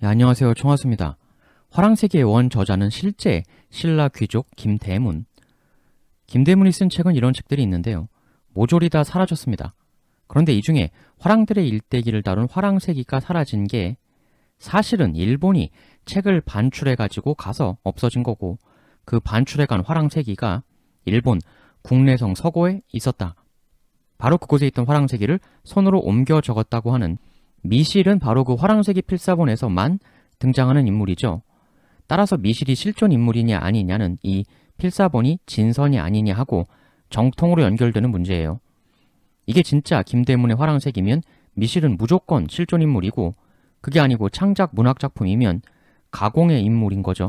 안녕하세요. 총하수입니다. 화랑세기의 원 저자는 실제 신라 귀족 김대문. 김대문이 쓴 책은 이런 책들이 있는데요. 모조리 다 사라졌습니다. 그런데 이 중에 화랑들의 일대기를 다룬 화랑세기가 사라진 게 사실은 일본이 책을 반출해가지고 가서 없어진 거고, 그 반출해간 화랑세기가 일본 국내성 서고에 있었다. 바로 그곳에 있던 화랑세기를 손으로 옮겨 적었다고 하는 미실은 바로 그 화랑세기 필사본에서만 등장하는 인물이죠. 따라서 미실이 실존 인물이냐 아니냐는 이 필사본이 진선이 아니냐 하고 정통으로 연결되는 문제예요. 이게 진짜 김대문의 화랑세기면 미실은 무조건 실존 인물이고, 그게 아니고 창작 문학작품이면 가공의 인물인 거죠.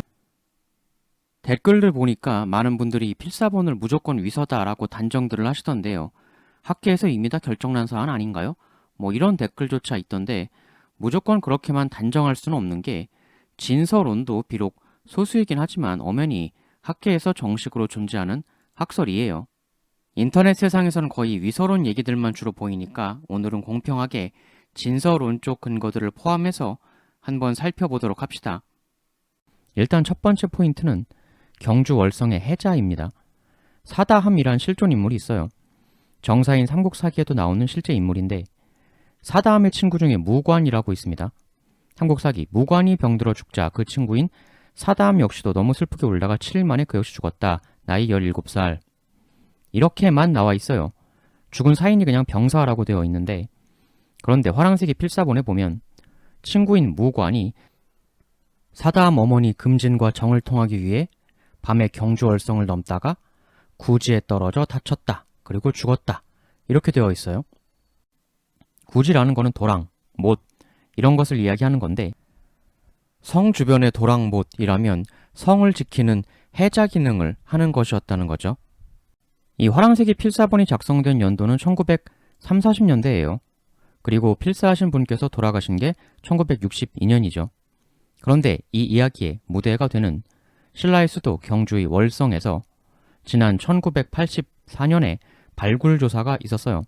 댓글을 보니까 많은 분들이 이 필사본을 무조건 위서다라고 단정들을 하시던데요. 학계에서 이미 다 결정난 사안 아닌가요? 이런 댓글조차 있던데, 무조건 그렇게만 단정할 수는 없는 게, 진서론도 비록 소수이긴 하지만 엄연히 학계에서 정식으로 존재하는 학설이에요. 인터넷 세상에서는 거의 위서론 얘기들만 주로 보이니까 오늘은 공평하게 진서론 쪽 근거들을 포함해서 한번 살펴보도록 합시다. 일단 첫 번째 포인트는 경주 월성의 해자입니다. 사다함이란 실존 인물이 있어요. 정사인 삼국사기에도 나오는 실제 인물인데, 사다함의 친구 중에 무관이라고 있습니다. 삼국사기 무관이 병들어 죽자 그 친구인 사다함 역시도 너무 슬프게 울다가 7일 만에 그 역시 죽었다. 나이 17살. 이렇게만 나와 있어요. 죽은 사인이 그냥 병사라고 되어 있는데, 그런데 화랑세기 필사본에 보면 친구인 무관이 사다함 어머니 금진과 정을 통하기 위해 밤에 경주월성을 넘다가 구지에 떨어져 다쳤다. 그리고 죽었다. 이렇게 되어 있어요. 구지라는 거는 도랑, 못 이런 것을 이야기하는 건데, 성 주변의 도랑, 못이라면 성을 지키는 해자 기능을 하는 것이었다는 거죠. 이 화랑세기 필사본이 작성된 연도는 1930~40년대예요. 그리고 필사하신 분께서 돌아가신 게 1962년이죠. 그런데 이 이야기의 무대가 되는 신라의 수도 경주의 월성에서 지난 1984년에 발굴 조사가 있었어요.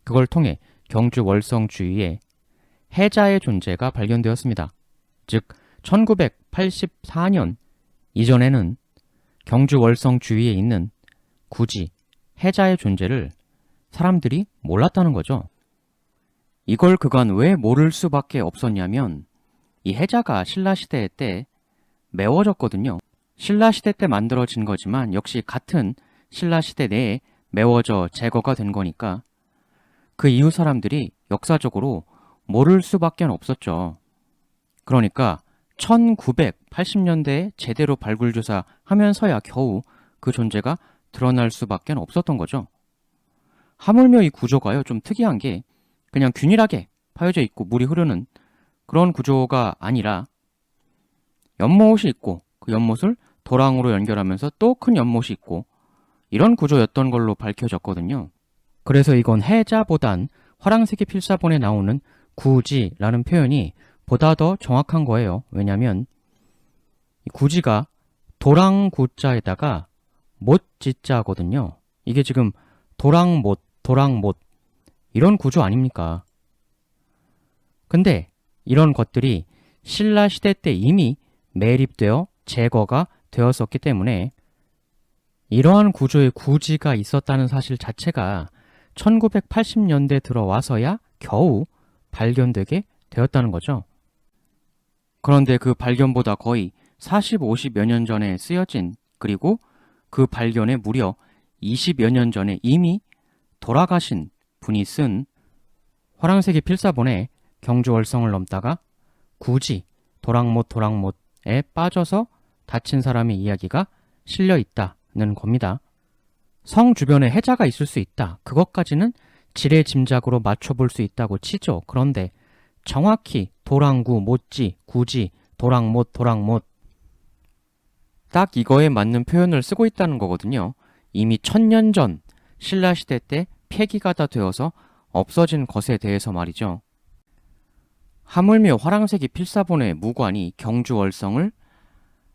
그걸 통해 경주 월성 주위에 해자의 존재가 발견되었습니다. 즉 1984년 이전에는 경주 월성 주위에 있는 구지, 해자의 존재를 사람들이 몰랐다는 거죠. 이걸 그간 왜 모를 수밖에 없었냐면, 이 해자가 신라시대 때 메워졌거든요. 신라시대 때 만들어진 거지만 역시 같은 신라시대 내에 메워져 제거가 된 거니까 그 이후 사람들이 역사적으로 모를 수밖에 없었죠. 그러니까 1980년대에 제대로 발굴조사하면서야 겨우 그 존재가 드러날 수밖에 없었던 거죠. 하물며 이 구조가요, 좀 특이한 게 그냥 균일하게 파여져 있고 물이 흐르는 그런 구조가 아니라 연못이 있고 그 연못을 도랑으로 연결하면서 또 큰 연못이 있고 이런 구조였던 걸로 밝혀졌거든요. 그래서 이건 해자보단 화랑세기 필사본에 나오는 구지라는 표현이 보다 더 정확한 거예요. 왜냐하면 구지가 도랑구자에다가 못지자거든요. 이게 지금 도랑못 이런 구조 아닙니까? 근데 이런 것들이 신라시대 때 이미 매립되어 제거가 되었었기 때문에 이러한 구조의 구지가 있었다는 사실 자체가 1980년대 들어와서야 겨우 발견되게 되었다는 거죠. 그런데 그 발견보다 거의 40, 50여 년 전에 쓰여진, 그리고 그 발견에 무려 20여 년 전에 이미 돌아가신 분이 쓴 화랑세기 필사본에 경주월성을 넘다가 구지, 도랑못에 빠져서 다친 사람의 이야기가 실려 있다는 겁니다. 성 주변에 해자가 있을 수 있다. 그것까지는 지레 짐작으로 맞춰볼 수 있다고 치죠. 그런데 정확히 도랑구, 못지, 구지, 도랑못 딱 이거에 맞는 표현을 쓰고 있다는 거거든요. 이미 1000년 전 신라시대 때 폐기가 다 되어서 없어진 것에 대해서 말이죠. 하물며 화랑세기 필사본의 무관이 경주월성을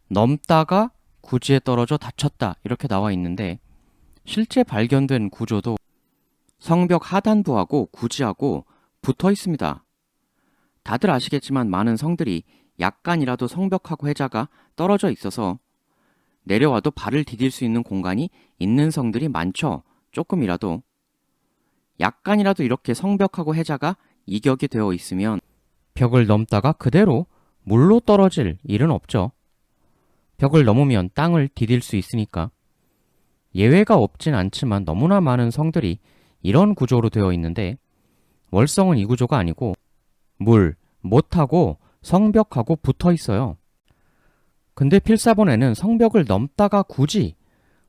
넘다가 구지에 떨어져 다쳤다 이렇게 나와 있는데, 실제 발견된 구조도 성벽 하단부하고 구지하고 붙어 있습니다. 다들 아시겠지만 많은 성들이 약간이라도 성벽하고 해자가 떨어져 있어서 내려와도 발을 디딜 수 있는 공간이 있는 성들이 많죠. 조금이라도. 약간이라도 이렇게 성벽하고 해자가 이격이 되어 있으면 벽을 넘다가 그대로 물로 떨어질 일은 없죠. 벽을 넘으면 땅을 디딜 수 있으니까. 예외가 없진 않지만 너무나 많은 성들이 이런 구조로 되어 있는데 월성은 이 구조가 아니고 물, 못하고 성벽하고 붙어 있어요. 근데 필사본에는 성벽을 넘다가 굳이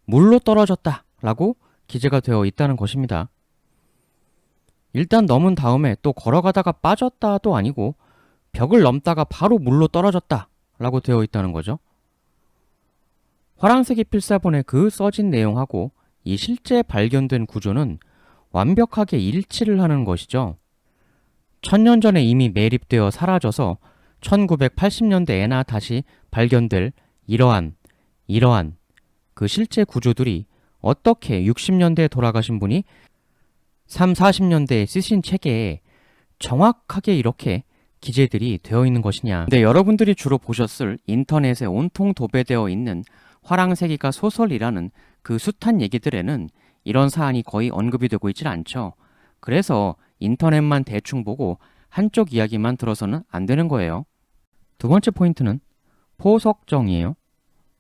물로 떨어졌다 라고 기재가 되어 있다는 것입니다. 일단 넘은 다음에 또 걸어가다가 빠졌다도 아니고 벽을 넘다가 바로 물로 떨어졌다 라고 되어 있다는 거죠. 화랑세기 필사본의 그 써진 내용하고 이 실제 발견된 구조는 완벽하게 일치를 하는 것이죠. 1000년 전에 이미 매립되어 사라져서 1980년대에나 다시 발견될 이러한 그 실제 구조들이 어떻게 60년대에 돌아가신 분이 3, 40년대에 쓰신 책에 정확하게 이렇게 기재들이 되어 있는 것이냐. 근데 여러분들이 주로 보셨을 인터넷에 온통 도배되어 있는 화랑세기가 소설이라는 그 숱한 얘기들에는 이런 사안이 거의 언급이 되고 있질 않죠. 그래서 인터넷만 대충 보고 한쪽 이야기만 들어서는 안 되는 거예요. 두 번째 포인트는 포석정이에요.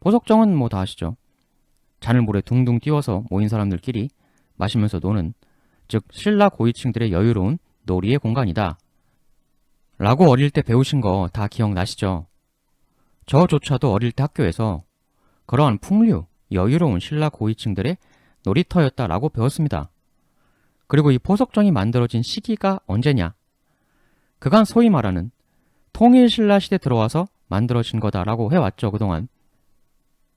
포석정은 뭐 다 아시죠? 자늘모래 둥둥 띄워서 모인 사람들끼리 마시면서 노는, 즉 신라 고위층들의 여유로운 놀이의 공간이다 라고 어릴 때 배우신 거 다 기억나시죠? 저조차도 어릴 때 학교에서 그러한 풍류, 여유로운 신라 고위층들의 놀이터였다라고 배웠습니다. 그리고 이 포석정이 만들어진 시기가 언제냐? 그간 소위 말하는 통일신라 시대 들어와서 만들어진 거다라고 해왔죠, 그동안.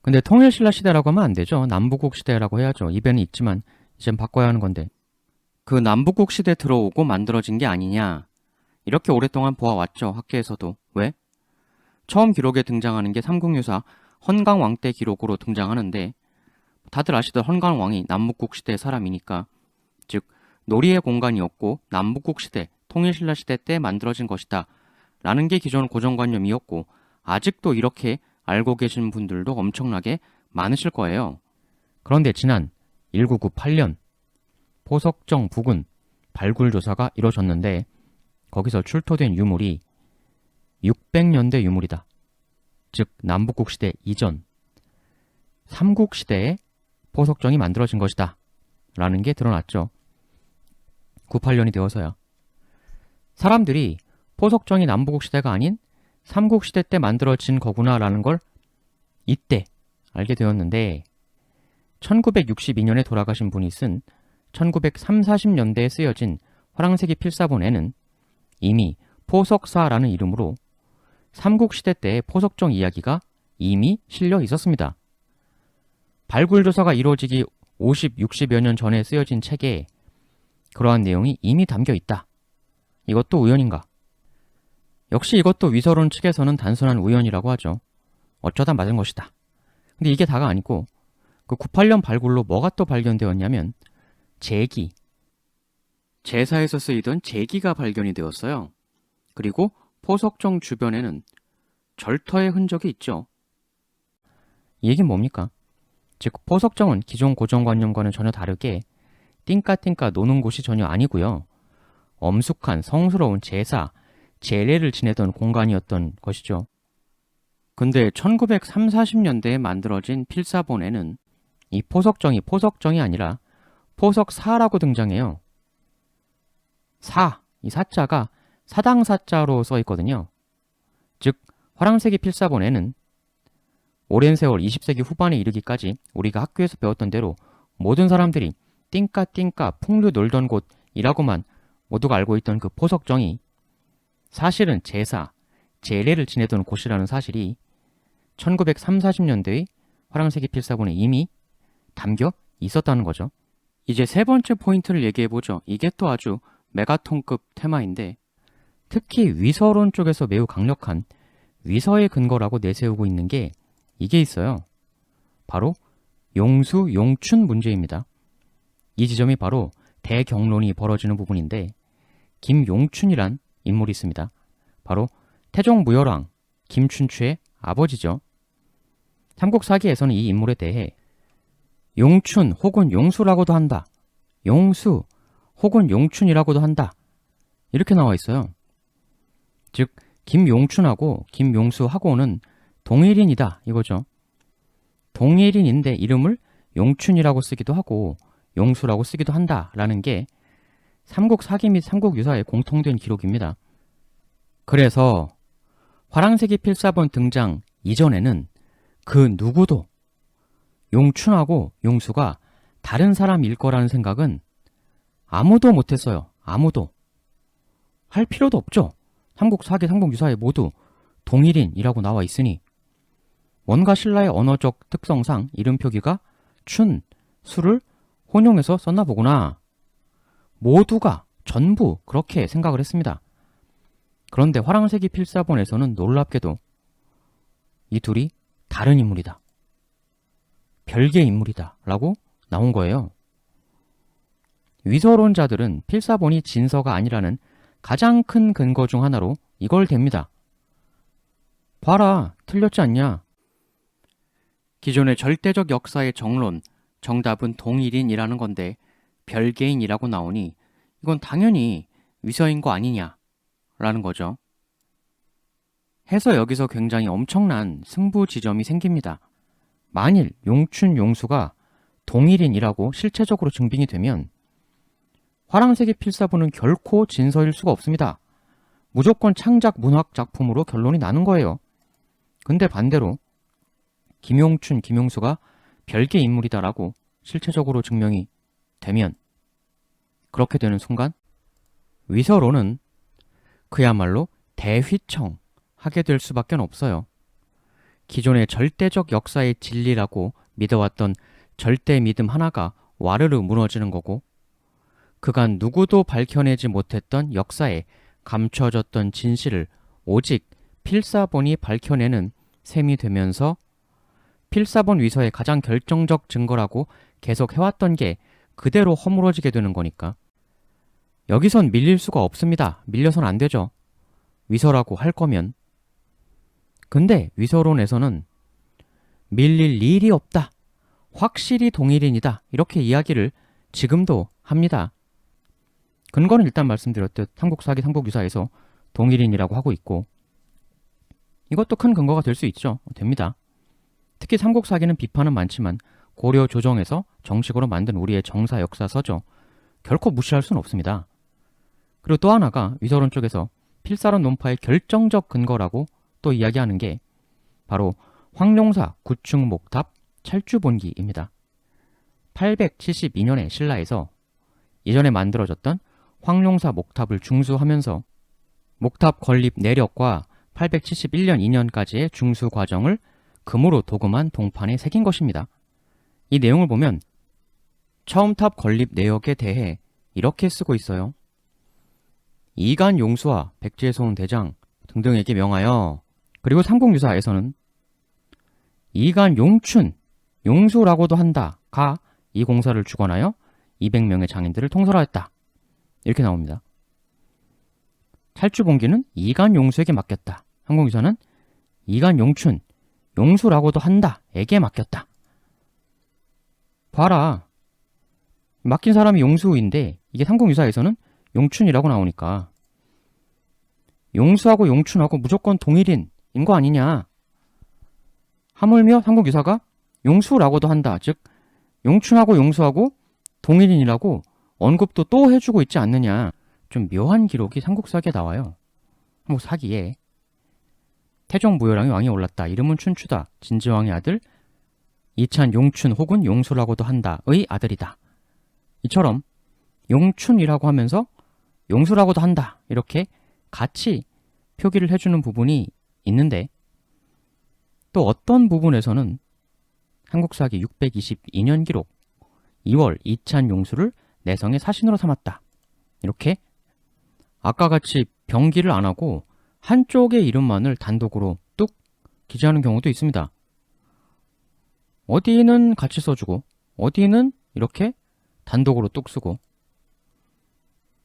근데 통일신라 시대라고 하면 안 되죠. 남북국 시대라고 해야죠. 입에는 있지만 이젠 바꿔야 하는 건데. 그 남북국 시대 들어오고 만들어진 게 아니냐. 이렇게 오랫동안 보아왔죠, 학계에서도. 왜? 처음 기록에 등장하는 게 삼국유사 헌강왕 때 기록으로 등장하는데 다들 아시던 헌강왕이 남북국 시대의 사람이니까, 즉 놀이의 공간이었고 남북국 시대, 통일신라 시대 때 만들어진 것이다 라는 게 기존 고정관념이었고 아직도 이렇게 알고 계신 분들도 엄청나게 많으실 거예요. 그런데 지난 1998년 포석정 부근 발굴 조사가 이루어졌는데 거기서 출토된 유물이 600년대 유물이다. 즉 남북국 시대 이전 삼국시대에 포석정이 만들어진 것이다 라는 게 드러났죠. 98년이 되어서야. 사람들이 포석정이 남북국 시대가 아닌 삼국시대 때 만들어진 거구나 라는 걸 이때 알게 되었는데 1962년에 돌아가신 분이 쓴 1930, 40년대에 쓰여진 화랑세기 필사본에는 이미 포석사라는 이름으로 삼국시대 때의 포석정 이야기가 이미 실려 있었습니다. 발굴조사가 이루어지기 50, 60여 년 전에 쓰여진 책에 그러한 내용이 이미 담겨 있다. 이것도 우연인가? 역시 이것도 위서론 측에서는 단순한 우연이라고 하죠. 어쩌다 맞은 것이다. 근데 이게 다가 아니고 그 98년 발굴로 뭐가 또 발견되었냐면 제기, 제사에서 쓰이던 제기가 발견이 되었어요. 그리고 포석정 주변에는 절터의 흔적이 있죠. 이 얘기는 뭡니까? 즉 포석정은 기존 고정관념과는 전혀 다르게 띵까띵까 노는 곳이 전혀 아니고요. 엄숙한 성스러운 제사, 제례를 지내던 공간이었던 것이죠. 근데 1930, 40년대에 만들어진 필사본에는 이 포석정이 아니라 포석사라고 등장해요. 이 사자가 사당사자로 써 있거든요. 즉 화랑세기 필사본에는 오랜 세월 20세기 후반에 이르기까지 우리가 학교에서 배웠던 대로 모든 사람들이 띵까띵까 풍류 놀던 곳이라고만 모두가 알고 있던 그 포석정이 사실은 제사, 제례를 지내던 곳이라는 사실이 1930, 40년대의 화랑세기 필사본에 이미 담겨 있었다는 거죠. 이제 세 번째 포인트를 얘기해보죠. 이게 또 아주 메가톤급 테마인데 특히 위서론 쪽에서 매우 강력한 위서의 근거라고 내세우고 있는 게 이게 있어요. 바로 용수, 용춘 문제입니다. 이 지점이 바로 대경론이 벌어지는 부분인데 김용춘이란 인물이 있습니다. 바로 태종 무열왕 김춘추의 아버지죠. 삼국사기에서는 이 인물에 대해 용춘 혹은 용수라고도 한다. 용수 혹은 용춘이라고도 한다. 이렇게 나와 있어요. 즉 김용춘하고 김용수하고는 동일인이다 이거죠. 동일인인데 이름을 용춘이라고 쓰기도 하고 용수라고 쓰기도 한다라는 게 삼국사기 및 삼국유사의 공통된 기록입니다. 그래서 화랑새기 필사본 등장 이전에는 그 누구도 용춘하고 용수가 다른 사람일 거라는 생각은 아무도 못했어요. 아무도. 할 필요도 없죠. 삼국사기, 삼국유사에 모두 동일인이라고 나와 있으니 원과 신라의 언어적 특성상 이름 표기가 춘, 수를 혼용해서 썼나 보구나. 모두가 전부 그렇게 생각을 했습니다. 그런데 화랑새기 필사본에서는 놀랍게도 이 둘이 다른 인물이다. 별개의 인물이다 라고 나온 거예요. 위서론자들은 필사본이 진서가 아니라는 가장 큰 근거 중 하나로 이걸 댑니다. 봐라, 틀렸지 않냐? 기존의 절대적 역사의 정론, 정답은 동일인이라는 건데 별개인이라고 나오니 이건 당연히 위서인 거 아니냐 라는 거죠. 해서 여기서 굉장히 엄청난 승부 지점이 생깁니다. 만일 용춘, 용수가 동일인이라고 실체적으로 증빙이 되면 화랑새기 필사본은 결코 진서일 수가 없습니다. 무조건 창작 문학 작품으로 결론이 나는 거예요. 근데 반대로 김용춘, 김용수가 별개 인물이다라고 실체적으로 증명이 되면 그렇게 되는 순간 위서론은 그야말로 대휘청 하게 될 수밖에 없어요. 기존의 절대적 역사의 진리라고 믿어왔던 절대 믿음 하나가 와르르 무너지는 거고 그간 누구도 밝혀내지 못했던 역사에 감춰졌던 진실을 오직 필사본이 밝혀내는 셈이 되면서 필사본 위서의 가장 결정적 증거라고 계속 해왔던 게 그대로 허물어지게 되는 거니까 여기선 밀릴 수가 없습니다. 밀려선 안 되죠. 위서라고 할 거면. 근데 위서론에서는 밀릴 일이 없다. 확실히 동일인이다. 이렇게 이야기를 지금도 합니다. 근거는 일단 말씀드렸듯 삼국사기, 삼국유사에서 동일인이라고 하고 있고 이것도 큰 근거가 될 수 있죠. 됩니다. 특히 삼국사기는 비판은 많지만 고려 조정에서 정식으로 만든 우리의 정사 역사서죠. 결코 무시할 수는 없습니다. 그리고 또 하나가 위서론 쪽에서 필사론 논파의 결정적 근거라고 또 이야기하는 게 바로 황룡사 구충 목탑 찰주본기입니다. 872년에 신라에서 이전에 만들어졌던 황룡사 목탑을 중수하면서 목탑 건립 내력과 871년 2년까지의 중수 과정을 금으로 도금한 동판에 새긴 것입니다. 이 내용을 보면 처음 탑 건립 내역에 대해 이렇게 쓰고 있어요. 이간 용수와 백제소은 대장 등등에게 명하여 그리고 삼국유사에서는 이간 용춘, 용수라고도 한다가 이 공사를 주관하여 200명의 장인들을 통솔하였다. 이렇게 나옵니다. 찰주본기는 이간 용수에게 맡겼다. 삼국유사는 이간 용춘, 용수라고도 한다에게 맡겼다. 봐라. 맡긴 사람이 용수인데 이게 삼국유사에서는 용춘이라고 나오니까 용수하고 용춘하고 무조건 동일인인 거 아니냐. 하물며 삼국유사가 용수라고도 한다. 즉 용춘하고 용수하고 동일인이라고 언급도 또 해주고 있지 않느냐. 좀 묘한 기록이 삼국사기에 나와요. 삼국사기에 태종 무열왕이 왕이 올랐다. 이름은 춘추다. 진지왕의 아들 이찬 용춘 혹은 용수라고도 한다의 아들이다. 이처럼 용춘이라고 하면서 용수라고도 한다. 이렇게 같이 표기를 해주는 부분이 있는데 또 어떤 부분에서는 삼국사기 622년 기록 2월 이찬 용수를 내성의 사신으로 삼았다. 이렇게 아까 같이 병기를 안 하고 한쪽의 이름만을 단독으로 뚝 기재하는 경우도 있습니다. 어디는 같이 써주고 어디는 이렇게 단독으로 뚝 쓰고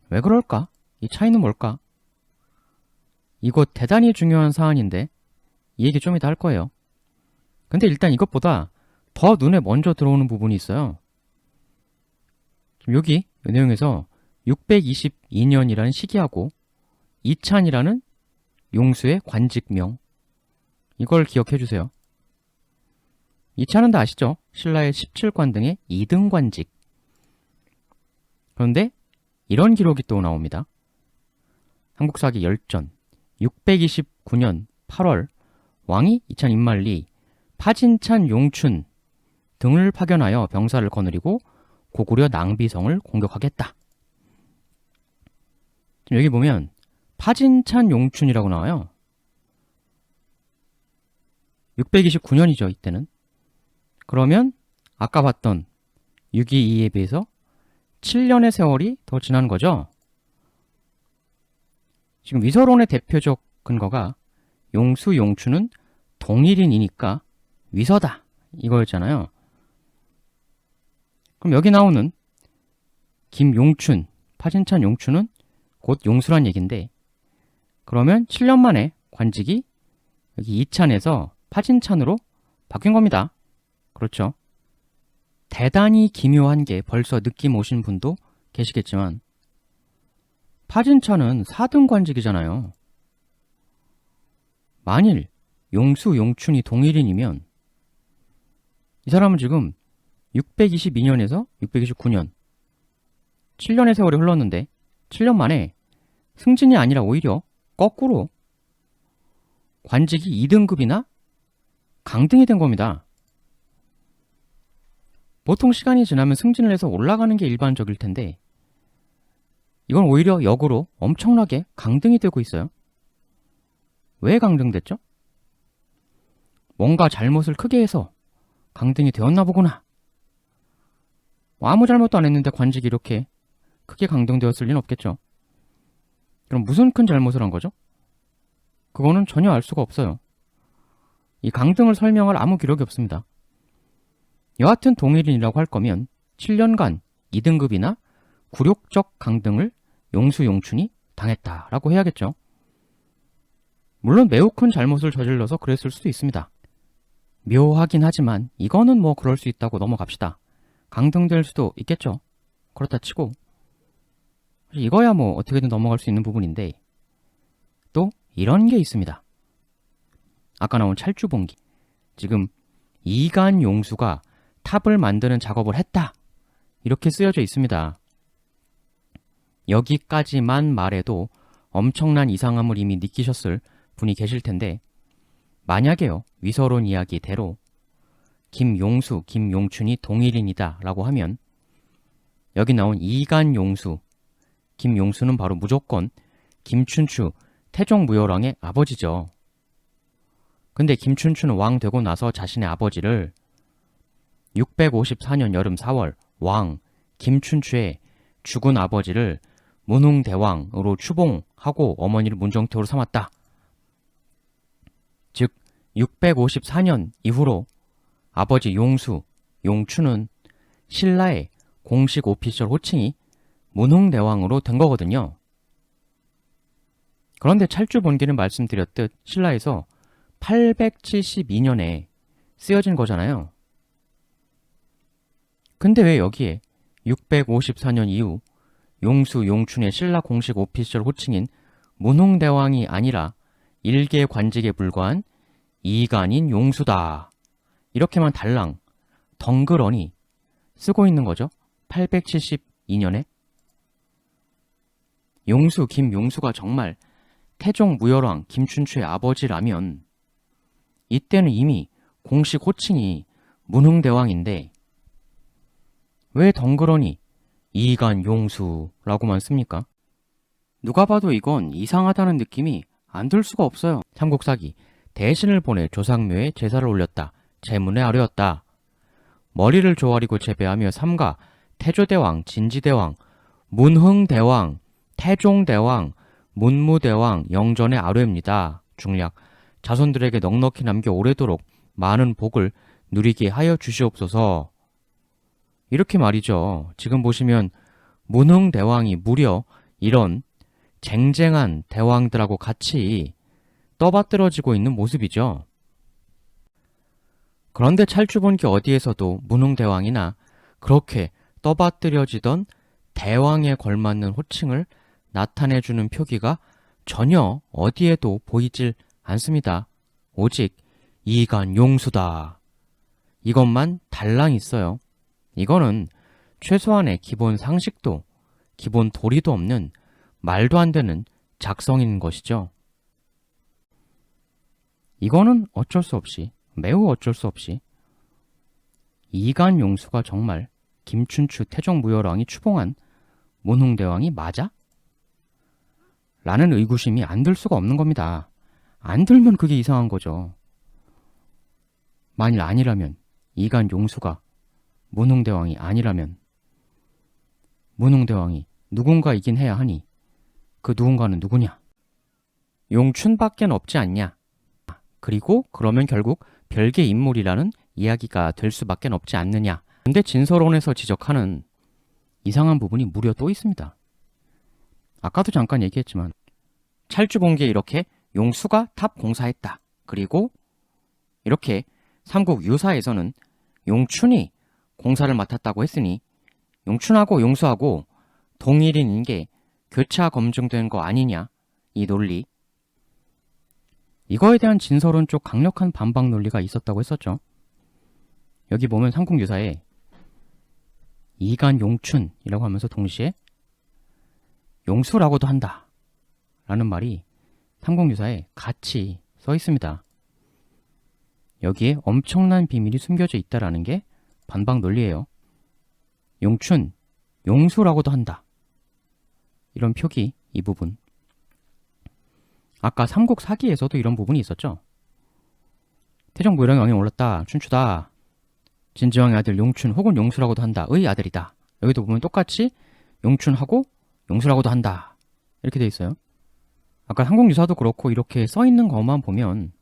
왜 그럴까? 이 차이는 뭘까? 이거 대단히 중요한 사안인데 이 얘기 좀 이따 할 거예요. 근데 일단 이것보다 더 눈에 먼저 들어오는 부분이 있어요. 여기 이 내용에서 622년이라는 시기하고 이찬이라는 용수의 관직명, 이걸 기억해 주세요. 이찬은 다 아시죠? 신라의 17관 등의 2등 관직. 그런데 이런 기록이 또 나옵니다. 한국사기 열전 629년 8월 왕이 이찬 임말리, 파진찬 용춘 등을 파견하여 병사를 거느리고 고구려 낭비성을 공격하겠다. 지금 여기 보면 파진찬 용춘이라고 나와요. 629년이죠, 이때는. 그러면 아까 봤던 622에 비해서 7년의 세월이 더 지난 거죠. 지금 위서론의 대표적 근거가 용수, 용춘은 동일인이니까 위서다, 이거였잖아요. 그럼 여기 나오는 김용춘, 파진찬 용춘은 곧 용수란 얘긴데, 그러면 7년 만에 관직이 여기 이찬에서 파진찬으로 바뀐 겁니다. 그렇죠. 대단히 기묘한 게 벌써 느낌 오신 분도 계시겠지만, 파진찬은 4등 관직이잖아요. 만일 용수, 용춘이 동일인이면 이 사람은 지금 622년에서 629년 7년의 세월이 흘렀는데 7년 만에 승진이 아니라 오히려 거꾸로 관직이 2등급이나 강등이 된 겁니다. 보통 시간이 지나면 승진을 해서 올라가는 게 일반적일 텐데 이건 오히려 역으로 엄청나게 강등이 되고 있어요. 왜 강등됐죠? 뭔가 잘못을 크게 해서 강등이 되었나 보구나. 아무 잘못도 안 했는데 관직이 이렇게 크게 강등되었을 리는 없겠죠. 그럼 무슨 큰 잘못을 한 거죠? 그거는 전혀 알 수가 없어요. 이 강등을 설명할 아무 기록이 없습니다. 여하튼 동일인이라고 할 거면 7년간 2등급이나 굴욕적 강등을 용수, 용춘이 당했다라고 해야겠죠. 물론 매우 큰 잘못을 저질러서 그랬을 수도 있습니다. 묘하긴 하지만 이거는 뭐 그럴 수 있다고 넘어갑시다. 강등될 수도 있겠죠. 그렇다 치고 이거야 뭐 어떻게든 넘어갈 수 있는 부분인데 또 이런 게 있습니다. 아까 나온 찰주봉기, 지금 이간 용수가 탑을 만드는 작업을 했다, 이렇게 쓰여져 있습니다. 여기까지만 말해도 엄청난 이상함을 이미 느끼셨을 분이 계실 텐데, 만약에요, 위서론 이야기대로 김용수, 김용춘이 동일인이다 라고 하면 여기 나온 이간용수, 김용수는 바로 무조건 김춘추, 태종무열왕의 아버지죠. 근데 김춘추는 왕 되고 나서 자신의 아버지를 654년 여름 4월 왕 김춘추의 죽은 아버지를 문흥대왕으로 추봉하고 어머니를 문정태후로 삼았다. 즉 654년 이후로 아버지 용수, 용추는 신라의 공식 오피셜 호칭이 문흥대왕으로 된 거거든요. 그런데 찰주본기는 말씀드렸듯 신라에서 872년에 쓰여진 거잖아요. 근데 왜 여기에 654년 이후 용수, 용춘의 신라 공식 오피셜 호칭인 문흥대왕이 아니라 일개 관직에 불과한 이간인 용수다, 이렇게만 달랑 덩그러니 쓰고 있는 거죠? 872년에. 용수, 김용수가 정말 태종 무열왕 김춘추의 아버지라면 이때는 이미 공식 호칭이 문흥대왕인데 왜 덩그러니 이간 용수라고만 씁니까? 누가 봐도 이건 이상하다는 느낌이 안 들 수가 없어요. 삼국사기 대신을 보내 조상묘에 제사를 올렸다. 제문에 아뢰었다. 머리를 조아리고 재배하며 삼가 태조대왕, 진지대왕, 문흥대왕, 태종대왕, 문무대왕 영전에 아뢰입니다. 중략 자손들에게 넉넉히 남겨 오래도록 많은 복을 누리게 하여 주시옵소서. 이렇게 말이죠. 지금 보시면 문흥대왕이 무려 이런 쟁쟁한 대왕들하고 같이 떠받들어지고 있는 모습이죠. 그런데 찰주본기 어디에서도 문흥대왕이나 그렇게 떠받들여지던 대왕에 걸맞는 호칭을 나타내주는 표기가 전혀 어디에도 보이질 않습니다. 오직 이간 용수다. 이것만 달랑 있어요. 이거는 최소한의 기본 상식도 기본 도리도 없는 말도 안 되는 작성인 것이죠. 이거는 어쩔 수 없이, 매우 어쩔 수 없이 이간 용수가 정말 김춘추 태종무열왕이 추봉한 문흥대왕이 맞아? 라는 의구심이 안 들 수가 없는 겁니다. 안 들면 그게 이상한 거죠. 만일 아니라면, 이간 용수가 문흥대왕이 아니라면 문흥대왕이 누군가이긴 해야 하니 그 누군가는 누구냐? 용춘밖엔 없지 않냐? 그리고 그러면 결국 별개 인물이라는 이야기가 될 수밖에 없지 않느냐? 근데 진서론에서 지적하는 이상한 부분이 무려 또 있습니다. 아까도 잠깐 얘기했지만 찰주봉기에 이렇게 용수가 탑 공사했다. 그리고 이렇게 삼국 유사에서는 용춘이 공사를 맡았다고 했으니 용춘하고 용수하고 동일인인 게 교차 검증된 거 아니냐, 이 논리. 이거에 대한 진서론 쪽 강력한 반박 논리가 있었다고 했었죠. 여기 보면 삼국 유사에 이간 용춘이라고 하면서 동시에 용수라고도 한다 라는 말이 삼국 유사에 같이 써 있습니다. 여기에 엄청난 비밀이 숨겨져 있다라는 게 반박 논리예요. 용춘, 용수라고도 한다. 이런 표기, 이 부분. 아까 삼국 사기에서도 이런 부분이 있었죠. 태종무열왕이 왕에 올랐다. 춘추다. 진지왕의 아들 용춘 혹은 용수라고도 한다. 의 아들이다. 여기도 보면 똑같이 용춘하고 용수라고도 한다. 이렇게 돼 있어요. 아까 삼국유사도 그렇고 이렇게 써 있는 것만 보면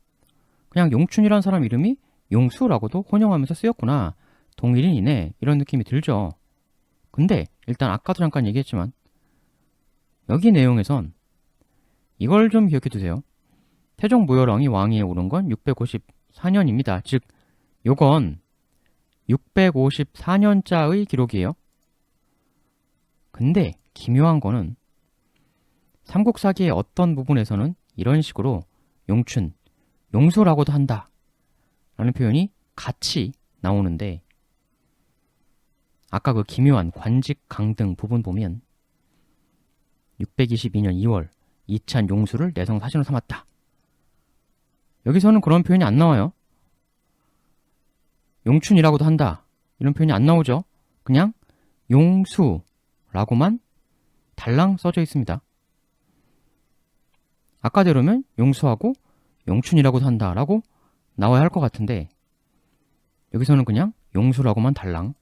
그냥 용춘이라는 사람 이름이 용수라고도 혼용하면서 쓰였구나. 동일인이네. 이런 느낌이 들죠. 근데 일단 아까도 잠깐 얘기했지만 여기 내용에선 이걸 좀 기억해 두세요. 태종무열왕이 왕위에 오른 건 654년입니다. 즉 요건 654년자의 기록이에요. 근데 기묘한 거는 삼국사기의 어떤 부분에서는 이런 식으로 용춘, 용수라고도 한다 라는 표현이 같이 나오는데 아까 그 기묘한 관직 강등 부분 보면 622년 2월 이찬 용수를 내성 사신으로 삼았다. 여기서는 그런 표현이 안 나와요. 용춘이라고도 한다. 이런 표현이 안 나오죠. 그냥 용수라고만 달랑 써져 있습니다. 아까대로면 용수하고 용춘이라고도 한다라고 나와야 할 것 같은데 여기서는 그냥 용수라고만 달랑.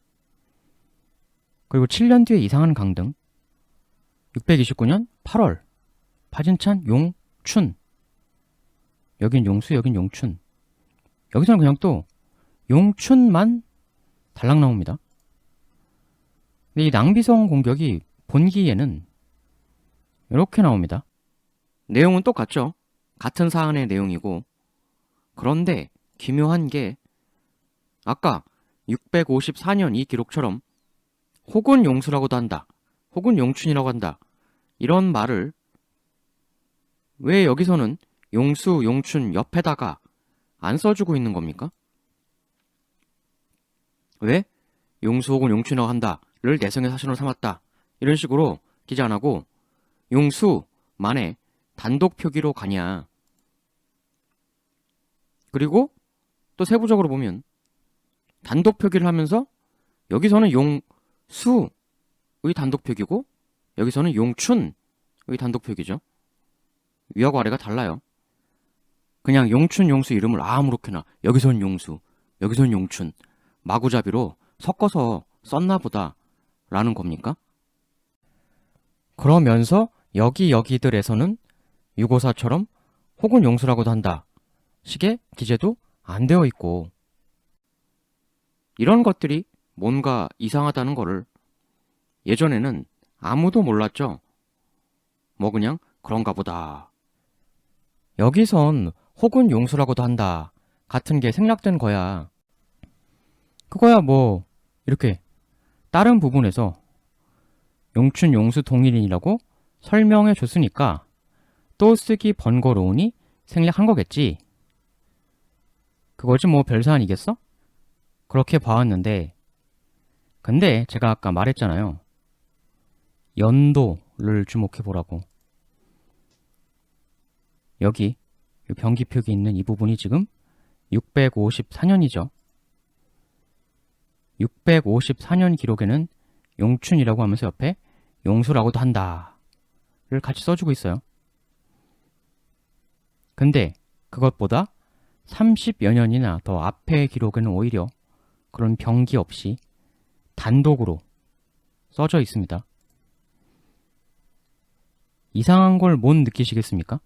그리고 7년 뒤에 이상한 강등 629년 8월 파진찬 용춘. 여긴 용수, 여긴 용춘. 여기서는 그냥 또 용춘만 달랑 나옵니다. 근데 이 낭비성 공격이 본기에는 이렇게 나옵니다. 내용은 똑같죠. 같은 사안의 내용이고 그런데 기묘한 게 아까 654년 이 기록처럼 혹은 용수라고도 한다. 혹은 용춘이라고 한다. 이런 말을 왜 여기서는 용수, 용춘 옆에다가 안 써주고 있는 겁니까? 왜? 용수 혹은 용춘이라고 한다를 내성의 사신으로 삼았다. 이런 식으로 기재 안 하고 용수만의 단독 표기로 가냐. 그리고 또 세부적으로 보면 단독 표기를 하면서 여기서는 용수의 단독 표기고 여기서는 용춘의 단독 표기죠. 위하고 아래가 달라요. 그냥 용춘, 용수 이름을 아무렇게나 여기선 용수, 여기선 용춘 마구잡이로 섞어서 썼나 보다 라는 겁니까? 그러면서 여기들에서는 유고사처럼 혹은 용수라고도 한다 식의 기재도 안 되어 있고 이런 것들이 뭔가 이상하다는 거를 예전에는 아무도 몰랐죠. 뭐 그냥 그런가 보다. 여기선 혹은 용수라고도 한다 같은 게 생략된 거야. 그거야 뭐 이렇게 다른 부분에서 용춘 용수 동일인이라고 설명해 줬으니까 또 쓰기 번거로우니 생략한 거겠지. 그거지 뭐 별사안이겠어? 그렇게 봐왔는데 근데 제가 아까 말했잖아요. 연도를 주목해 보라고. 여기 병기표기 있는 이 부분이 지금 654년이죠. 654년 기록에는 용춘이라고 하면서 옆에 용수라고도 한다를 같이 써주고 있어요. 근데 그것보다 30여 년이나 더 앞의 기록에는 오히려 그런 병기 없이 단독으로 써져 있습니다. 이상한 걸 못 느끼시겠습니까?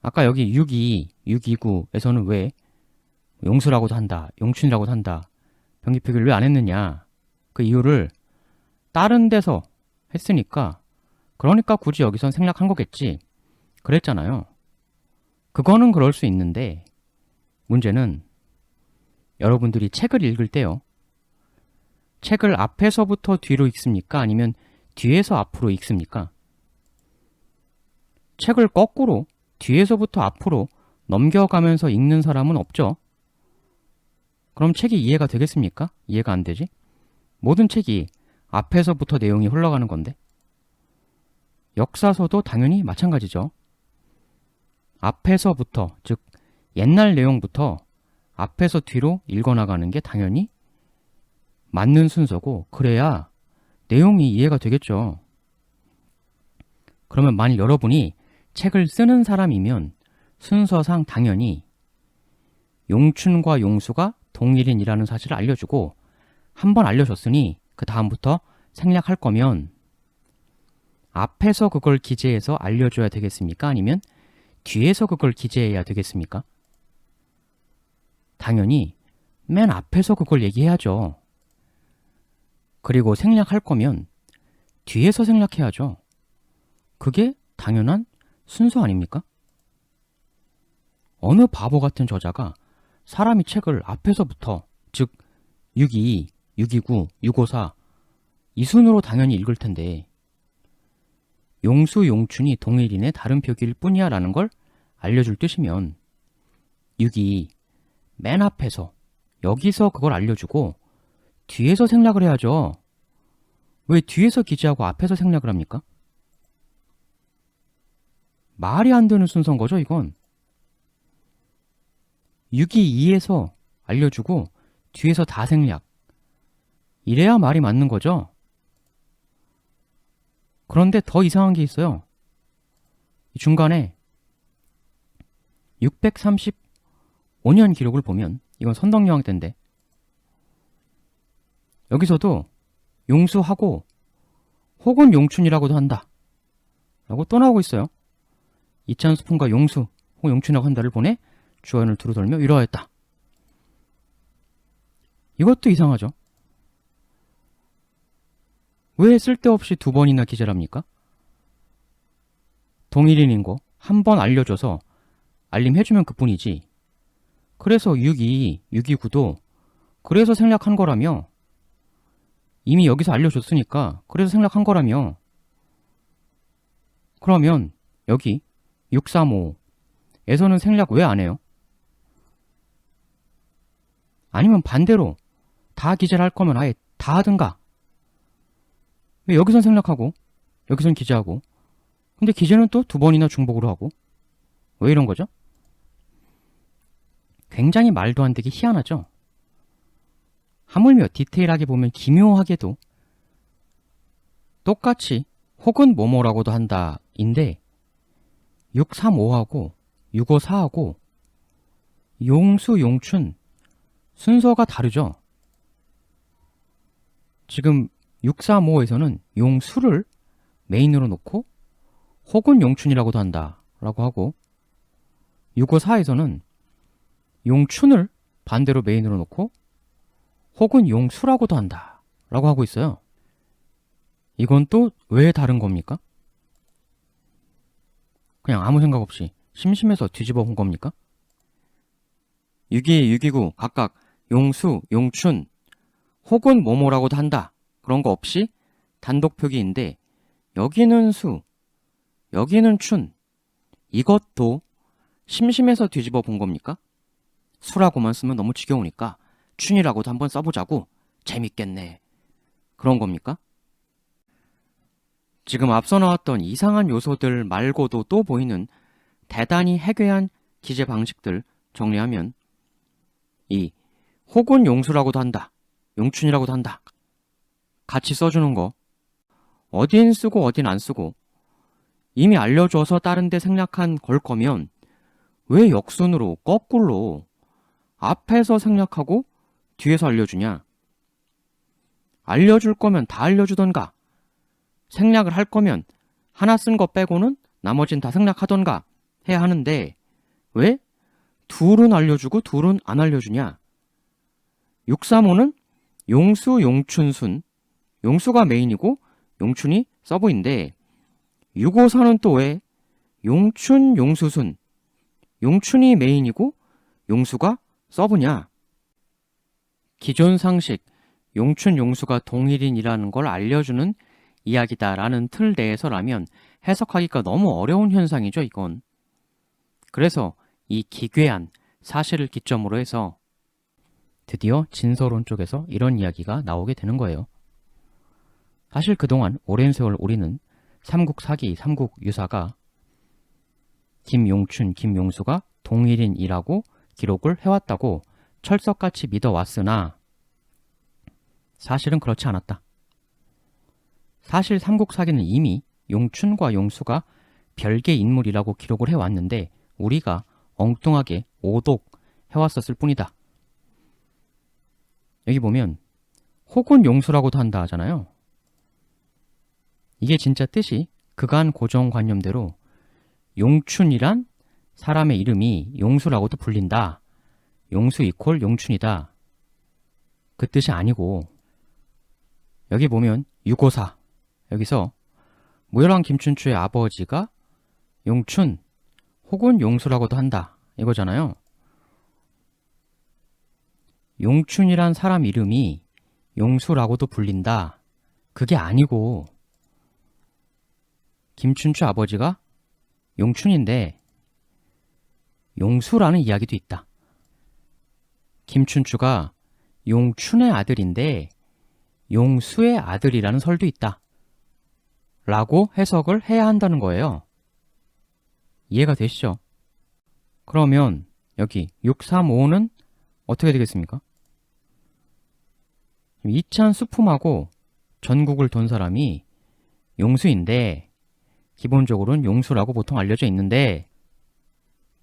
아까 여기 629에서는 왜 용수라고도 한다, 용춘이라고도 한다, 병기 표기를 왜 안 했느냐? 그 이유를 다른 데서 했으니까 그러니까 굳이 여기선 생략한 거겠지. 그랬잖아요. 그거는 그럴 수 있는데 문제는 여러분들이 책을 읽을 때요. 책을 앞에서부터 뒤로 읽습니까? 아니면 뒤에서 앞으로 읽습니까? 책을 거꾸로 뒤에서부터 앞으로 넘겨가면서 읽는 사람은 없죠. 그럼 책이 이해가 되겠습니까? 이해가 안 되지? 모든 책이 앞에서부터 내용이 흘러가는 건데. 역사서도 당연히 마찬가지죠. 앞에서부터, 즉 옛날 내용부터 앞에서 뒤로 읽어나가는 게 당연히 맞는 순서고 그래야 내용이 이해가 되겠죠. 그러면 만일 여러분이 책을 쓰는 사람이면 순서상 당연히 용춘과 용수가 동일인이라는 사실을 알려주고 한번 알려줬으니 그 다음부터 생략할 거면 앞에서 그걸 기재해서 알려줘야 되겠습니까? 아니면 뒤에서 그걸 기재해야 되겠습니까? 당연히 맨 앞에서 그걸 얘기해야죠. 그리고 생략할 거면 뒤에서 생략해야죠. 그게 당연한 순서 아닙니까? 어느 바보 같은 저자가 사람이 책을 앞에서부터, 즉 622, 629, 654 이 순으로 당연히 읽을 텐데 용수, 용춘이 동일인의 다른 표기일 뿐이야 라는 걸 알려줄 뜻이면 622 맨 앞에서 여기서 그걸 알려주고 뒤에서 생략을 해야죠. 왜 뒤에서 기재하고 앞에서 생략을 합니까? 말이 안 되는 순서인 거죠, 이건. 622에서 알려주고 뒤에서 다 생략. 이래야 말이 맞는 거죠. 그런데 더 이상한 게 있어요. 중간에 635년 기록을 보면 이건 선덕여왕 때인데 여기서도 용수하고 혹은 용춘이라고도 한다 라고 또 나오고 있어요. 이찬수풍과 용수 혹은 용춘이라고 한다를 보내 주어연을 두루 돌며 위로하였다. 이것도 이상하죠. 왜 쓸데없이 두 번이나 기재를 합니까? 동일인인 거 한 번 알려줘서 알림해주면 그뿐이지. 그래서 622, 629도 그래서 생략한 거라며. 이미 여기서 알려줬으니까 그래서 생략한 거라며. 그러면 여기 635에서는 생략 왜 안 해요? 아니면 반대로 다 기재를 할 거면 아예 다 하든가. 왜 여기선 생략하고 여기선 기재하고 근데 기재는 또 두 번이나 중복으로 하고 왜 이런 거죠? 굉장히 말도 안 되게 희한하죠? 하물며 디테일하게 보면 기묘하게도 똑같이 혹은 뭐뭐라고도 한다 인데 635하고 654하고 용수, 용춘 순서가 다르죠? 지금 635에서는 용수를 메인으로 놓고 혹은 용춘이라고도 한다 라고 하고 654에서는 용춘을 반대로 메인으로 놓고 혹은 용수라고도 한다 라고 하고 있어요. 이건 또 왜 다른 겁니까? 그냥 아무 생각 없이 심심해서 뒤집어 본 겁니까? 6기, 6기구 각각 용수, 용춘 혹은 뭐뭐라고도 한다. 그런 거 없이 단독 표기인데 여기는 수, 여기는 춘 이것도 심심해서 뒤집어 본 겁니까? 수라고만 쓰면 너무 지겨우니까 춘이라고도 한번 써보자고 재밌겠네. 그런 겁니까? 지금 앞서 나왔던 이상한 요소들 말고도 또 보이는 대단히 해괴한 기재 방식들 정리하면 이 혹은 용수라고도 한다. 용춘이라고도 한다. 같이 써주는 거 어딘 쓰고 어딘 안 쓰고 이미 알려줘서 다른 데 생략한 걸 거면 왜 역순으로 거꾸로 앞에서 생략하고 뒤에서 알려주냐? 알려줄 거면 다 알려주던가 생략을 할 거면 하나 쓴 거 빼고는 나머진 다 생략하던가 해야 하는데 왜 둘은 알려주고 둘은 안 알려주냐? 635는 용수, 용춘순 용수가 메인이고 용춘이 서브인데 654는 또 왜 용춘, 용수순 용춘이 메인이고 용수가 서브냐? 기존 상식 용춘, 용수가 동일인이라는 걸 알려주는 이야기다라는 틀 내에서라면 해석하기가 너무 어려운 현상이죠, 이건. 그래서 이 기괴한 사실을 기점으로 해서 드디어 진서론 쪽에서 이런 이야기가 나오게 되는 거예요. 사실 그동안 오랜 세월 우리는 삼국사기, 삼국유사가 김용춘, 김용수가 동일인이라고 기록을 해왔다고 철석같이 믿어왔으나 사실은 그렇지 않았다. 사실 삼국사기는 이미 용춘과 용수가 별개 인물이라고 기록을 해왔는데 우리가 엉뚱하게 오독해왔었을 뿐이다. 여기 보면 혹은 용수라고도 한다 하잖아요. 이게 진짜 뜻이 그간 고정관념대로 용춘이란 사람의 이름이 용수라고도 불린다. 용수 이퀄 용춘이다. 그 뜻이 아니고 여기 보면 654 여기서 무열왕 김춘추의 아버지가 용춘 혹은 용수라고도 한다. 이거잖아요. 용춘이란 사람 이름이 용수라고도 불린다. 그게 아니고 김춘추 아버지가 용춘인데 용수라는 이야기도 있다. 김춘추가 용춘의 아들인데 용수의 아들이라는 설도 있다. 라고 해석을 해야 한다는 거예요. 이해가 되시죠? 그러면 여기 635는 어떻게 되겠습니까? 이찬 수품하고 전국을 돈 사람이 용수인데 기본적으로는 용수라고 보통 알려져 있는데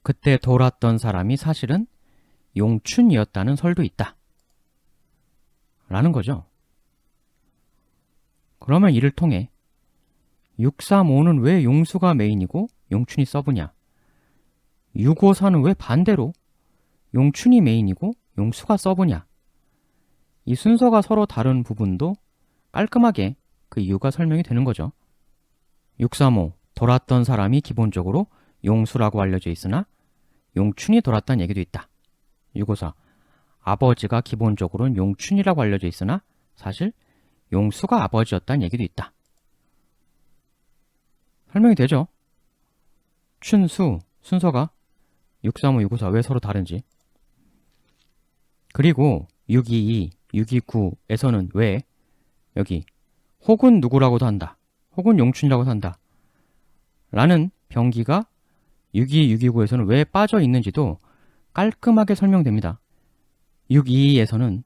그때 돌았던 사람이 사실은 용춘이었다는 설도 있다. 라는 거죠. 그러면 이를 통해 635는 왜 용수가 메인이고 용춘이 서브냐? 654는 왜 반대로 용춘이 메인이고 용수가 서브냐? 이 순서가 서로 다른 부분도 깔끔하게 그 이유가 설명이 되는 거죠. 635, 돌았던 사람이 기본적으로 용수라고 알려져 있으나 용춘이 돌았다는 얘기도 있다. 654, 아버지가 기본적으로는 용춘이라고 알려져 있으나 사실 용수가 아버지였다는 얘기도 있다. 설명이 되죠? 춘수, 순서가 635, 654 왜 서로 다른지. 그리고 622, 629에서는 왜 여기 혹은 누구라고도 한다. 혹은 용춘이라고도 한다. 라는 병기가 622, 629에서는 왜 빠져 있는지도 깔끔하게 설명됩니다. 622에서는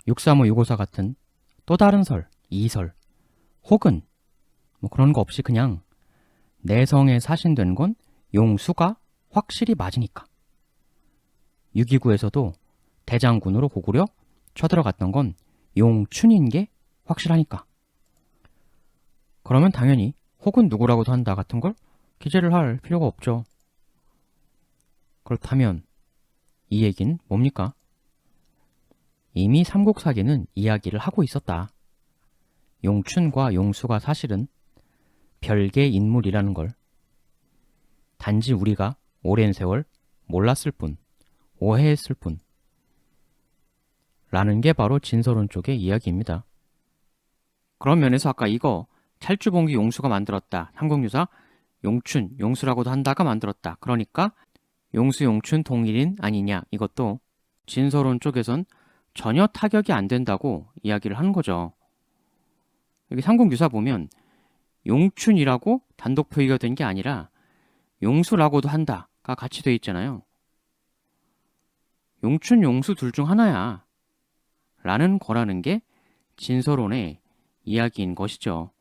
635, 654 같은 또 다른 설, 이설, 혹은 뭐 그런 거 없이 그냥 내성에 사신된 건 용수가 확실히 맞으니까. 629에서도 대장군으로 고구려 쳐들어갔던 건 용춘인 게 확실하니까. 그러면 당연히 혹은 누구라고도 한다 같은 걸 기재를 할 필요가 없죠. 그렇다면 이 얘기는 뭡니까? 이미 삼국사기는 이야기를 하고 있었다. 용춘과 용수가 사실은 별개 인물이라는 걸. 단지 우리가 오랜 세월 몰랐을 뿐, 오해했을 뿐 라는 게 바로 진서론 쪽의 이야기입니다. 그런 면에서 아까 이거 찰주봉기 용수가 만들었다. 삼국유사 용춘, 용수라고도 한다가 만들었다. 그러니까 용수, 용춘 동일인 아니냐. 이것도 진서론 쪽에선 전혀 타격이 안 된다고 이야기를 하는 거죠. 여기 삼국유사 보면 용춘이라고 단독 표기가 된 게 아니라 용수라고도 한다가 같이 돼 있잖아요. 용춘, 용수 둘 중 하나야. 라는 거라는 게 진서론의 이야기인 것이죠.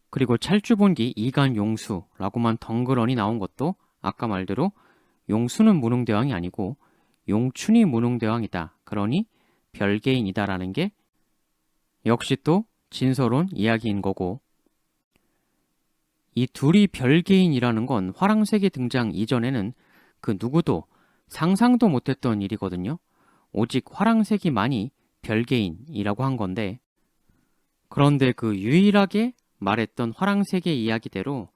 그리고 찰주본기 이간용수라고만 덩그러니 나온 것도 아까 말대로 용수는 무능대왕이 아니고 용춘이 무능대왕이다. 그러니 별개인이다라는 게 역시 또 진서론 이야기인 거고, 이 둘이 별개인이라는 건 화랑색이 등장 이전에는 그 누구도 상상도 못했던 일이거든요. 오직 화랑색이만이 별개인이라고 한 건데, 그런데 그 유일하게 말했던 화랑색의 이야기대로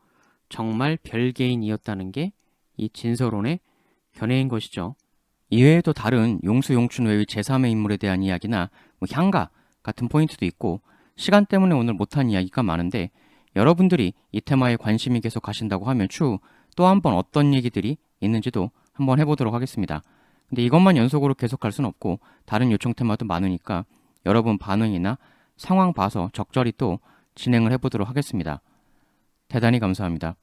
정말 별개인이었다는 게 이 진서론의 견해인 것이죠. 이외에도 다른 용수, 용춘 외의 제3의 인물에 대한 이야기나 향가 같은 포인트도 있고, 시간 때문에 오늘 못한 이야기가 많은데 여러분들이 이 테마에 관심이 계속 가신다고 하면 추후 또 한 번 어떤 얘기들이 있는지도 한번 해보도록 하겠습니다. 근데 이것만 연속으로 계속 갈 수는 없고 다른 요청 테마도 많으니까 여러분 반응이나 상황 봐서 적절히 또 진행을 해보도록 하겠습니다. 대단히 감사합니다.